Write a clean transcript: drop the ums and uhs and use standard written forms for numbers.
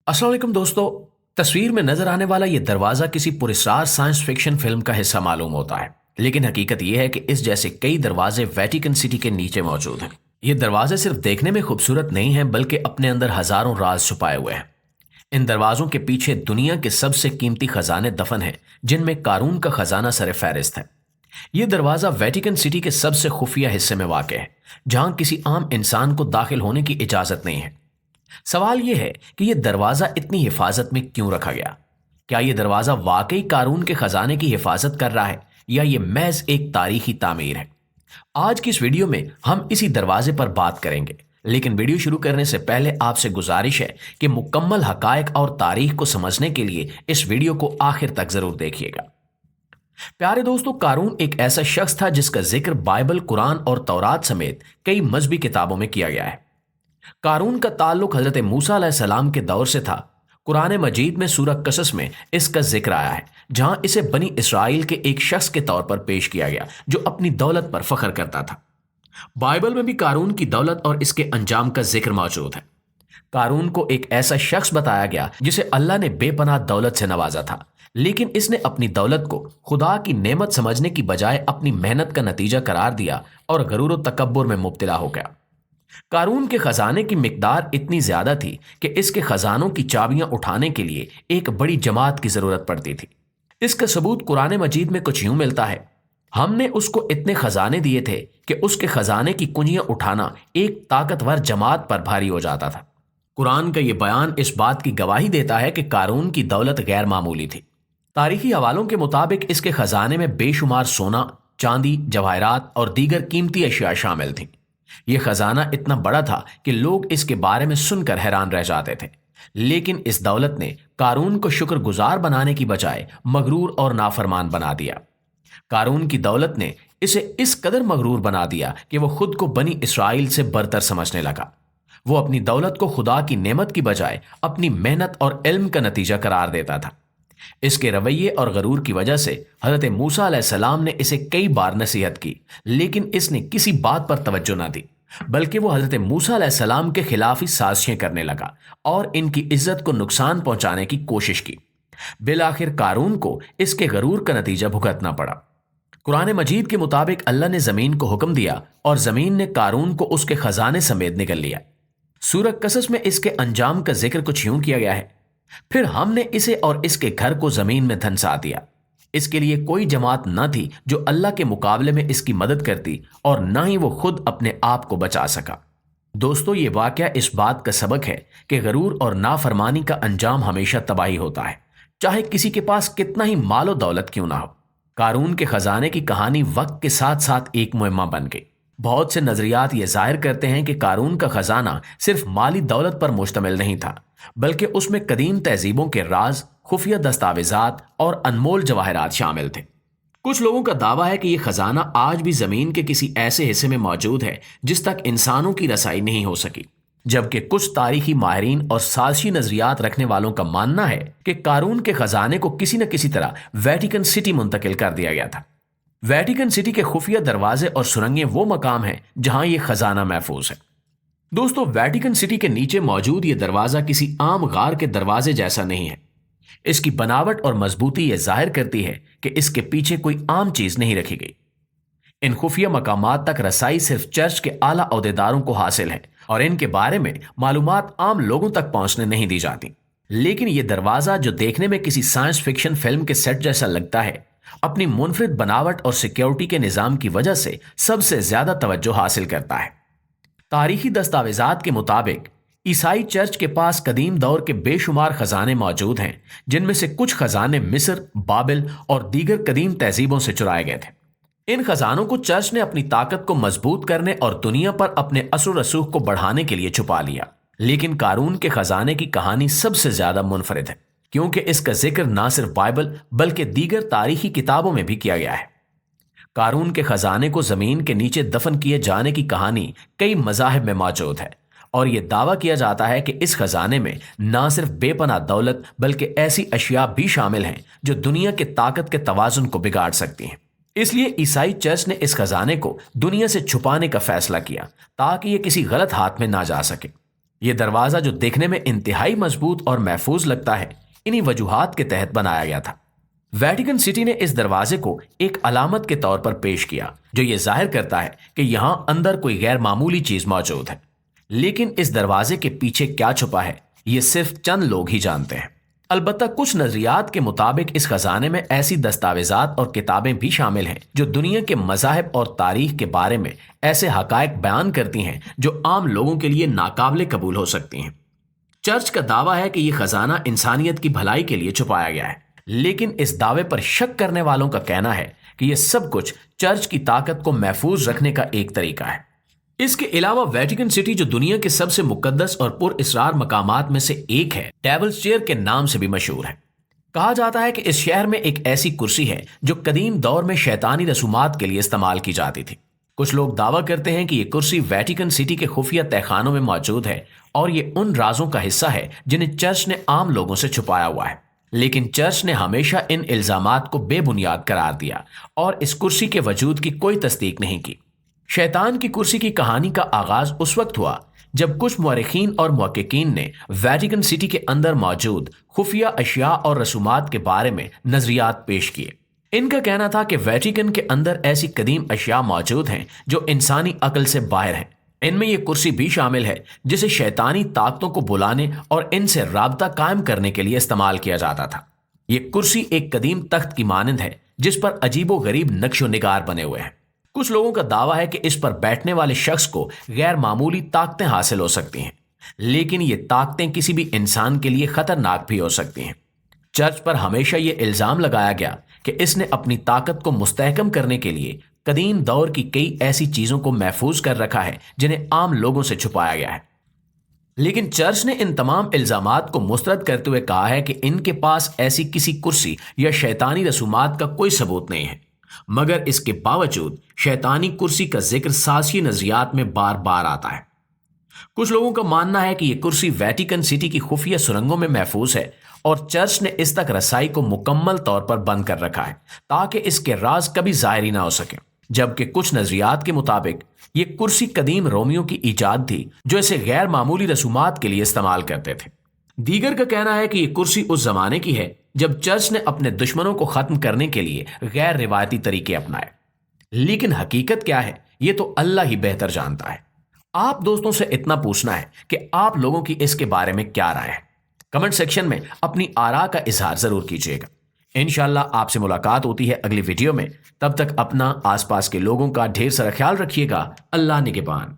अस्सलाम वालेकुम दोस्तों। तस्वीर में नजर आने वाला ये दरवाजा किसी पुरस्कार साइंस फिक्शन फिल्म का हिस्सा मालूम होता है, लेकिन हकीकत ये है कि इस जैसे कई दरवाजे वेटिकन सिटी के नीचे मौजूद हैं। ये दरवाजे सिर्फ देखने में खूबसूरत नहीं हैं, बल्कि अपने अंदर हजारों राज छुपाए हुए हैं। इन दरवाजों के पीछे दुनिया के सबसे कीमती खजाने दफन हैं, जिनमें कारून का खजाना सर फहरिस्त है। ये दरवाजा वेटिकन सिटी के सबसे खुफिया हिस्से में वाक़ है, जहां किसी आम इंसान को दाखिल होने की इजाजत नहीं है। सवाल यह है कि यह दरवाजा इतनी हिफाजत में क्यों रखा गया? क्या यह दरवाजा वाकई कारून के खजाने की हिफाजत कर रहा है, या यह महज एक तारीखी तामीर है? आज की इस वीडियो में हम इसी दरवाजे पर बात करेंगे, लेकिन वीडियो शुरू करने से पहले आपसे गुजारिश है कि मुकम्मल हकायक और तारीख को समझने के लिए इस वीडियो को आखिर तक जरूर देखिएगा। प्यारे दोस्तों, कारून एक ऐसा शख्स था जिसका जिक्र बाइबल, कुरान और तौरात समेत कई मजहबी किताबों में किया गया है। कारून का ताल्लुक हजरत मूसा अलैहिस्सलाम के दौर से था। कुरान मजीद में सूरह कसस में इसका जिक्र आया है, जहां इसे बनी इसराइल के एक शख्स के तौर पर पेश किया गया जो अपनी दौलत पर फख्र करता था। बाइबल में भी कारून की दौलत और इसके अंजाम का जिक्र मौजूद है। कारून को एक ऐसा शख्स बताया गया जिसे अल्लाह ने बेपनाह दौलत से नवाजा था, लेकिन इसने अपनी दौलत को खुदा की नेमत समझने की बजाय अपनी मेहनत का नतीजा करार दिया और गरूर व तकब्बुर में मुब्तला हो गया। कारून के खजाने की मिकदार इतनी ज्यादा थी कि इसके खजानों की चाबियां उठाने के लिए एक बड़ी जमात की जरूरत पड़ती थी। इसका सबूत कुरान मजीद में कुछ यूं मिलता है, हमने उसको इतने खजाने दिए थे कि उसके खजाने की कुंजियां उठाना एक ताकतवर जमात पर भारी हो जाता था। कुरान का यह बयान इस बात की गवाही देता है कि कारून की दौलत गैर मामूली थी। तारीखी हवालों के मुताबिक इसके खजाने में बेशुमार सोना, चांदी, जवाहरात और दीगर कीमती अशिया शामिल थी। यह खजाना इतना बड़ा था कि लोग इसके बारे में सुनकर हैरान रह जाते थे, लेकिन इस दौलत ने कारून को शुक्रगुजार बनाने की बजाय मगरूर और नाफरमान बना दिया। कारून की दौलत ने इसे इस कदर मगरूर बना दिया कि वो खुद को बनी इसराइल से बरतर समझने लगा। वो अपनी दौलत को खुदा की नेमत की बजाय अपनी मेहनत और इल्म का नतीजा करार देता था। इसके रवैये और गरूर की वजह से हजरत मूसा अलैहिस्सलाम ने इसे कई बार नसीहत की, लेकिन इसने किसी बात पर तवज्जो न दी, बल्कि वो हजरत मूसा अलैहिस्सलाम के खिलाफ ही साजिशें करने लगा और इनकी इज्जत को नुकसान पहुंचाने की कोशिश की। बिलाखिर कारून को इसके गरूर का नतीजा भुगतना पड़ा। कुरान मजीद के मुताबिक अल्लाह ने जमीन को हुक्म दिया और जमीन ने कारून को उसके खजाने समेत निगल लिया। सूरह कसस में इसके अंजाम का जिक्र कुछ यूं किया गया है, फिर हमने इसे और इसके घर को जमीन में धंसा दिया। इसके लिए कोई जमात न थी जो अल्लाह के मुकाबले में इसकी मदद करती, और न ही वो खुद अपने आप को बचा सका। दोस्तों, ये वाकया इस बात का सबक है कि गरूर और नाफरमानी का अंजाम हमेशा तबाही होता है, चाहे किसी के पास कितना ही मालो दौलत क्यों ना हो। कारून के खजाने की कहानी वक्त के साथ साथ एक मुहिम्मा बन गई। बहुत से नजरियात ये जाहिर करते हैं कि कारून का खजाना सिर्फ माली दौलत पर मुश्तमिल नहीं था, बल्कि उसमें कदीम तहजीबों के राज, खुफिया दस्तावेजात और अनमोल जवाहरात शामिल थे। कुछ लोगों का दावा है कि यह खजाना आज भी जमीन के किसी ऐसे हिस्से में मौजूद है जिस तक इंसानों की रसाई नहीं हो सकी, जबकि कुछ तारीखी माहिरीन और साजिशी नजरियात रखने वालों का मानना है कि कारून के खजाने को किसी न किसी तरह वेटिकन सिटी मुंतकिल कर दिया गया था। वेटिकन सिटी के खुफिया दरवाजे और सुरंगें वो मकाम हैं जहां यह खजाना महफूज है। दोस्तों, वेटिकन सिटी के नीचे मौजूद यह दरवाजा किसी आम गार के दरवाजे जैसा नहीं है। इसकी बनावट और मजबूती यह जाहिर करती है कि इसके पीछे कोई आम चीज नहीं रखी गई। इन खुफिया मकामात तक रसाई सिर्फ चर्च के आला ओहदेदारों को हासिल है और इनके बारे में मालूमात आम लोगों तक पहुंचने नहीं दी जाती। लेकिन यह दरवाजा, जो देखने में किसी साइंस फिक्शन फिल्म के सेट जैसा लगता है, अपनी मुनफरिद बनावट और सिक्योरिटी के निजाम की वजह से सबसे ज्यादा तवज्जो हासिल करता है। तारीखी दस्तावेजात के मुताबिक ईसाई चर्च के पास कदीम दौर के बेशुमार खजाने मौजूद हैं, जिनमें से कुछ खजाने मिस्र, बाबिल और दीगर कदीम तहजीबों से चुराए गए थे। इन खजानों को चर्च ने अपनी ताकत को मजबूत करने और दुनिया पर अपने असर रसूख को बढ़ाने के लिए छुपा लिया। लेकिन कारून के खजाने की कहानी सबसे ज्यादा मुनफरिद है, क्योंकि इसका जिक्र ना सिर्फ बाइबल बल्कि दीगर तारीखी किताबों में भी किया गया है। कारून के खजाने को जमीन के नीचे दफन किए जाने की कहानी कई मज़ाहिब में मौजूद है, और यह दावा किया जाता है कि इस खजाने में ना सिर्फ बेपनाह दौलत बल्कि ऐसी अशिया भी शामिल हैं जो दुनिया के ताकत के तवाजुन को बिगाड़ सकती हैं। इसलिए ईसाई चर्च ने इस खजाने को दुनिया से छुपाने का फैसला किया ताकि यह किसी गलत हाथ में ना जा सके। یہ دروازہ جو دیکھنے میں انتہائی مضبوط اور محفوظ لگتا ہے، انہی وجوہات کے تحت بنایا گیا تھا۔ ویٹیکن سٹی نے اس دروازے کو ایک علامت کے طور پر پیش کیا جو یہ ظاہر کرتا ہے کہ یہاں اندر کوئی غیر معمولی چیز موجود ہے، لیکن اس دروازے کے پیچھے کیا چھپا ہے یہ صرف چند لوگ ہی جانتے ہیں۔ البتہ کچھ نظریات کے مطابق اس خزانے میں ایسی دستاویزات اور کتابیں بھی شامل ہیں جو دنیا کے مذاہب اور تاریخ کے بارے میں ایسے حقائق بیان کرتی ہیں جو عام لوگوں کے لیے ناقابل قبول ہو سکتی ہیں۔ چرچ کا دعویٰ ہے کہ یہ خزانہ انسانیت کی بھلائی کے لیے چھپایا گیا ہے، لیکن اس دعوے پر شک کرنے والوں کا کہنا ہے کہ یہ سب کچھ چرچ کی طاقت کو محفوظ رکھنے کا ایک طریقہ ہے۔ اس کے علاوہ ویٹیکن سٹی جو دنیا کے سب سے مقدس اور پر اسرار مقامات میں سے ایک ہے، ڈیولز چیئر کے نام سے بھی مشہور ہے۔ کہا جاتا ہے کہ اس شہر میں ایک ایسی کرسی ہے جو قدیم دور میں شیطانی رسومات کے لیے استعمال کی جاتی تھی۔ کچھ لوگ دعویٰ کرتے ہیں کہ یہ کرسی ویٹیکن سٹی کے خفیہ تہخانوں میں موجود ہے اور یہ ان رازوں کا حصہ ہے جنہیں چرچ نے عام لوگوں سے چھپایا ہوا ہے، لیکن چرچ نے ہمیشہ ان الزامات کو بے بنیاد قرار دیا اور اس کرسی کے وجود کی کوئی تصدیق نہیں کی۔ شیطان کی کرسی کی کہانی کا آغاز اس وقت ہوا جب کچھ مورخین اور محققین نے ویٹیکن سٹی کے اندر موجود خفیہ اشیاء اور رسومات کے بارے میں نظریات پیش کیے۔ ان کا کہنا تھا کہ ویٹیکن کے اندر ایسی قدیم اشیاء موجود ہیں جو انسانی عقل سے باہر ہیں۔ ان میں یہ کرسی بھی شامل ہے جسے شیطانی طاقتوں کو بلانے اور ان سے رابطہ قائم کرنے کے لیے استعمال کیا جاتا تھا۔ یہ کرسی ایک قدیم تخت کی مانند ہے جس پر عجیب و غریب نقش و نگار بنے ہوئے ہیں۔ کچھ لوگوں کا دعویٰ ہے کہ اس پر بیٹھنے والے شخص کو غیر معمولی طاقتیں حاصل ہو سکتی ہیں، لیکن یہ طاقتیں کسی بھی انسان کے لیے خطرناک بھی ہو سکتی ہیں۔ چرچ پر ہمیشہ یہ الزام لگایا گیا کہ اس نے اپنی طاقت کو مستحکم کرنے کے لیے قدیم دور کی کئی ایسی چیزوں کو محفوظ کر رکھا ہے جنہیں عام لوگوں سے چھپایا گیا ہے، لیکن چرچ نے ان تمام الزامات کو مسترد کرتے ہوئے کہا ہے کہ ان کے پاس ایسی کسی کرسی یا شیطانی رسومات کا کوئی ثبوت نہیں ہے، مگر اس کے باوجود شیطانی کرسی کا ذکر سازشی نظریات میں بار بار آتا ہے۔ کچھ لوگوں کا ماننا ہے کہ یہ کرسی ویٹیکن سٹی کی خفیہ سرنگوں میں محفوظ ہے اور چرچ نے اس تک رسائی کو مکمل طور پر بند کر رکھا ہے تاکہ اس کے راز کبھی ظاہر ہی نہ ہو سکے، جبکہ کچھ نظریات کے مطابق یہ کرسی قدیم رومیوں کی ایجاد تھی جو اسے غیر معمولی رسومات کے لیے استعمال کرتے تھے۔ دیگر کا کہنا ہے کہ یہ کرسی اس زمانے کی ہے جب چرچ نے اپنے دشمنوں کو ختم کرنے کے لیے غیر روایتی طریقے اپنائے، لیکن حقیقت کیا ہے یہ تو اللہ ہی بہتر جانتا ہے۔ آپ دوستوں سے اتنا پوچھنا ہے کہ آپ لوگوں کی اس کے بارے میں کیا رائے ہے؟ کمنٹ سیکشن میں اپنی آراء کا اظہار ضرور کیجیے گا۔ انشاءاللہ آپ سے ملاقات ہوتی ہے اگلی ویڈیو میں، تب تک اپنا آس پاس کے لوگوں کا ڈھیر سارا خیال رکھیے گا۔ اللہ نگہبان۔